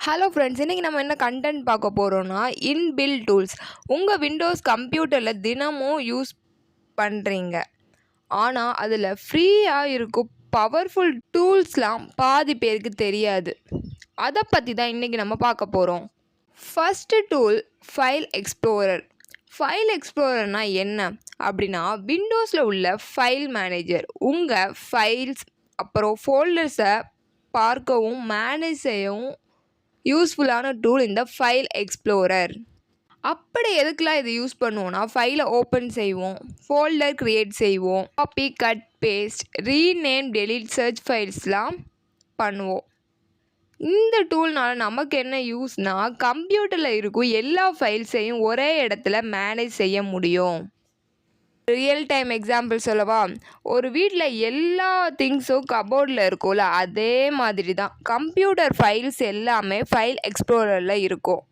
Hello friends, இன்றைக்கி நம்ம என்ன கண்டென்ட் பார்க்க போகிறோன்னா இன்பில்ட் டூல்ஸ். உங்கள் விண்டோஸ் கம்ப்யூட்டரில் தினமும் யூஸ் பண்ணுறீங்க, ஆனால் அதில் ஃப்ரீயாக இருக்கும் பவர்ஃபுல் டூல்ஸ்லாம் பாதி பேருக்கு தெரியாது. அதை பற்றி தான் இன்றைக்கி நம்ம பார்க்க போகிறோம். First tool file explorer. File எக்ஸ்ப்ளோரர்னால் என்ன அப்படின்னா, விண்டோஸில் உள்ள ஃபைல் மேனேஜர். உங்கள் ஃபைல்ஸ் அப்புறம் ஃபோல்டர்ஸை பார்க்கவும் மேனேஜ் செய்யவும் யூஸ்ஃபுல்லான டூல் இந்த ஃபைல் எக்ஸ்ப்ளோரர். அப்படி எதுக்கெலாம் இது யூஸ் பண்ணுவோன்னா, ஃபைலை ஓப்பன் செய்வோம், ஃபோல்டர் க்ரியேட் செய்வோம், copy cut paste, rename delete search ஃபைல்ஸ்லாம் பண்ணுவோம். இந்த டூல்னால் நமக்கு என்ன யூஸ்னால், கம்ப்யூட்டரில் இருக்கும் எல்லா ஃபைல்ஸையும் ஒரே இடத்துல மேனேஜ் செய்ய முடியும். ரியல் டைம் எக்ஸாம்பிள் சொல்லவா? ஒரு வீட்டில் எல்லா திங்ஸும் கபோர்டில் இருக்கும்ல, அதே மாதிரி தான் கம்ப்யூட்டர் ஃபைல்ஸ் எல்லாமே ஃபைல் எக்ஸ்ப்ளோரரில் இருக்கும்.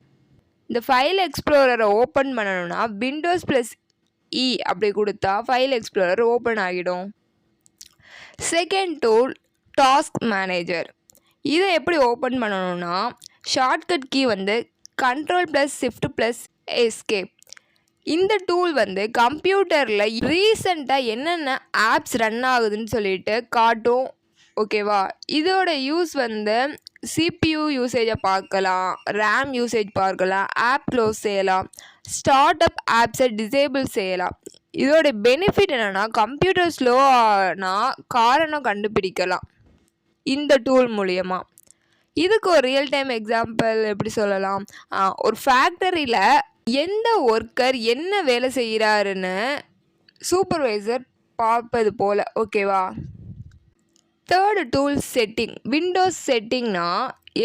இந்த ஃபைல் எக்ஸ்ப்ளோரரை ஓப்பன் பண்ணணும்னா விண்டோஸ் +E அப்படி கொடுத்தா ஃபைல் எக்ஸ்ப்ளோரர் ஓப்பன் ஆகிடும். Second tool task manager. இதை எப்படி ஓப்பன் பண்ணணும்னா, ஷார்ட்கட் கீ Ctrl+Shift+Escape. இந்த டூல் கம்ப்யூட்டரில் ரீசெண்டாக என்னென்ன ஆப்ஸ் ரன் ஆகுதுன்னு சொல்லிட்டு காட்டும். ஓகேவா? இதோட யூஸ் CPU யூசேஜை பார்க்கலாம், ரேம் யூசேஜ் பார்க்கலாம், ஆப் க்ளோஸ் செய்யலாம், ஸ்டார்ட் அப் ஆப்ஸை டிசேபிள் செய்யலாம். இதோட பெனிஃபிட் என்னென்னா, கம்ப்யூட்டர் ஸ்லோனா காரணம் கண்டுபிடிக்கலாம் இந்த டூல் மூலயமா. இதுக்கு ஒரு ரியல் டைம் எக்ஸாம்பிள் எப்படி சொல்லலாம்? ஒரு ஃபேக்டரியில் எந்த ஒர்க்கர் என்ன வேலை செய்கிறாருன்னு சூப்பர்வைசர் பார்ப்பது போல். ஓகேவா? Third tool setting. விண்டோஸ் செட்டிங்னா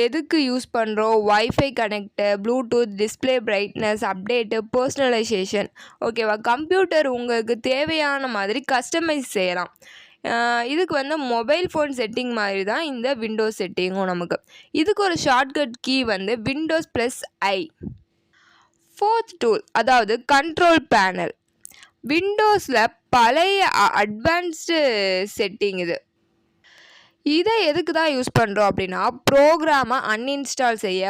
எதுக்கு யூஸ் பண்ணுறோம்? Wifi connect, Bluetooth, display brightness, update, personalisation. ஓகேவா? கம்ப்யூட்டர் உங்களுக்கு தேவையான மாதிரி கஸ்டமைஸ் செய்யலாம். இதுக்கு மொபைல் ஃபோன் செட்டிங் மாதிரி தான் இந்த விண்டோஸ் செட்டிங்கும் நமக்கு. இதுக்கு ஒரு shortcut key Windows+I. Fourth tool, அதாவது கண்ட்ரோல் பேனல். விண்டோஸில் பழைய அட்வான்ஸ்டு செட்டிங் இது. இதை எதுக்கு தான் யூஸ் பண்ணுறோம் அப்படின்னா, ப்ரோக்ராமை அன்இன்ஸ்டால் செய்ய,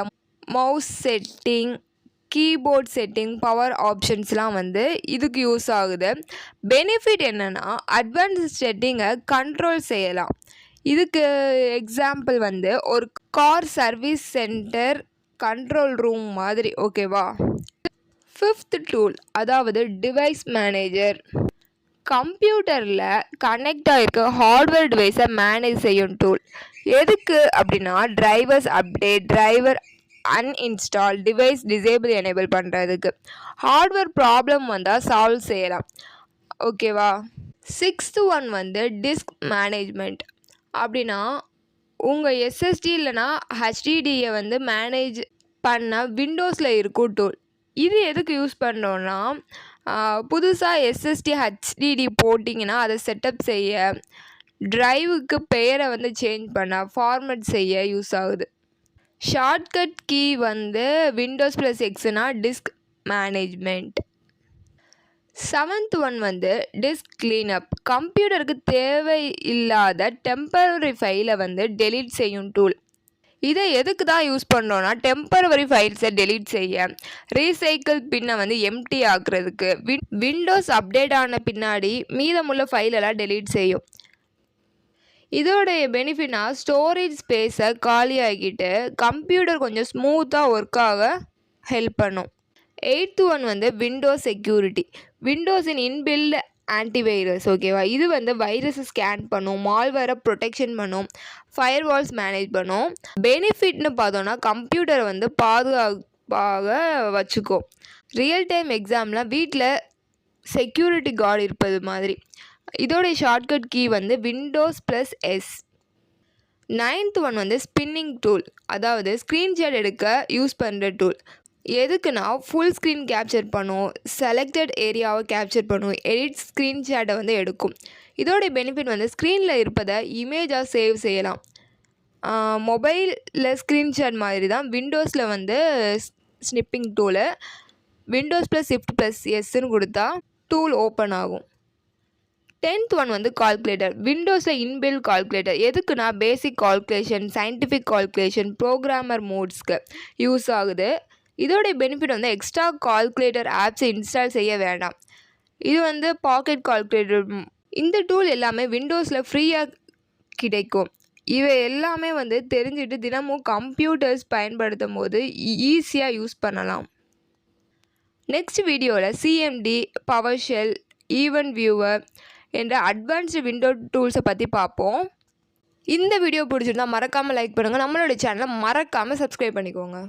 mouse setting, keyboard setting, power ஆப்ஷன்ஸ்லாம் இதுக்கு யூஸ் ஆகுது. பெனிஃபிட் என்னென்னா, அட்வான்ஸ்டு செட்டிங்கை கண்ட்ரோல் செய்யலாம். இதுக்கு எக்ஸாம்பிள் ஒரு car service centre control room மாதிரி. ஓகேவா? ஃபிஃப்த் டூல், அதாவது டிவைஸ் மேனேஜர். கம்ப்யூட்டரில் கனெக்ட் ஆகிருக்க ஹார்ட்வேர் டிவைஸை மேனேஜ் செய்யும் டூல். எதுக்கு அப்படின்னா, drivers update, driver uninstall, device disable enable பண்ணுறதுக்கு, ஹார்ட்வேர் ப்ராப்ளம் வந்தால் சால்வ் செய்யலாம். ஓகேவா? Sixth one disk management. அப்படின்னா, உங்கள் SSD இல்லைனா HDDயை மேனேஜ் பண்ண விண்டோஸில் இருக்கும் டூல். இது எதுக்கு யூஸ் பண்ணுறோன்னா, புதுசாக SSD HDD போட்டிங்கன்னா அதை செட்டப் செய்ய, ட்ரைவுக்கு பெயரை சேஞ்ச் பண்ண, ஃபார்மேட் செய்ய யூஸ் ஆகுது. ஷார்ட்கட் கீ Windows+Xனா disk management. Seventh one disk cleanup. கம்ப்யூட்டருக்கு தேவையில்லாத டெம்பரரி ஃபைலை டெலீட் செய்யும் டூல். இதை எதுக்கு தான் யூஸ் பண்ணுறோன்னா, டெம்பரவரி ஃபைல்ஸை டெலீட் செய்ய, ரீசைக்கிள் பின்னை எம்டி ஆக்குறதுக்கு. விண்டோஸ் அப்டேட் ஆன பின்னாடி மீதமுள்ள ஃபைலெல்லாம் டெலீட் செய்யும். இதோடைய பெனிஃபிட்னா, ஸ்டோரேஜ் ஸ்பேஸை காலியாகிட்டு கம்ப்யூட்டர் கொஞ்சம் ஸ்மூத்தாக ஒர்க் ஆக ஹெல்ப் பண்ணும். Eighth one Windows security. விண்டோஸின் இன்பில்ட் ஆன்டிவைரஸ். ஓகேவா? இது வைரஸை ஸ்கேன் பண்ணும், மால்வேரை ப்ரொடெக்ஷன் பண்ணும், ஃபயர்வால்ஸ் மேனேஜ் பண்ணும். பெனிஃபிட்னு பார்த்தோன்னா, கம்ப்யூட்டரை பாதுகாப்பாக வச்சுக்கும். ரியல் டைம் எக்ஸாம்லாம் வீட்டில் செக்யூரிட்டி கார்டு இருப்பது மாதிரி. இதோடைய shortcut key Windows+S. Ninth one snipping tool, அதாவது ஸ்க்ரீன்ஷாட் எடுக்க யூஸ் பண்ணுற டூல். எதுக்குன்னா, ஃபுல் ஸ்க்ரீன் கேப்சர் பண்ணும், செலக்டட் ஏரியாவை கேப்சர் பண்ணும், எடிட் ஸ்க்ரீன்ஷாட்டை எடுக்கும். இதோடைய பெனிஃபிட் ஸ்க்ரீனில் இருப்பதை இமேஜாக சேவ் செய்யலாம். மொபைலில் ஸ்க்ரீன்ஷாட் மாதிரி தான் விண்டோஸில் ஸ்னிப்பிங் டூலு. Windows+Shift+Sன்னு கொடுத்தா டூல் ஓப்பன் ஆகும். 10th ஒன் வந்து கால்குலேட்டர். விண்டோஸில் இன்பில்ட் கால்குலேட்டர் எதுக்குன்னா basic calculation, scientific calculation, programmer மோட்ஸ்க்கு யூஸ் ஆகுது. இதோடைய பெனிஃபிட் வந்து எக்ஸ்ட்ரா கால்குலேட்டர் ஆப்ஸை இன்ஸ்டால் செய்ய வேண்டாம். இது வந்து பாக்கெட் கால்குலேட்டர். இந்த டூல் எல்லாமே விண்டோஸில் ஃப்ரீயாக கிடைக்கும். இவை எல்லாமே வந்து தெரிஞ்சுட்டு தினமும் கம்ப்யூட்டர்ஸ் பயன்படுத்தும் போது ஈஸியாக யூஸ் பண்ணலாம். நெக்ஸ்ட் வீடியோவில் CMD, power shell, event viewer என்ற அட்வான்ஸ்டு விண்டோ டூல்ஸை பற்றி பார்ப்போம். இந்த வீடியோ பிடிச்சிருந்தா மறக்காமல் லைக் பண்ணுங்கள். நம்மளோட சேனலை மறக்காமல் சப்ஸ்கிரைப் பண்ணிக்கோங்க.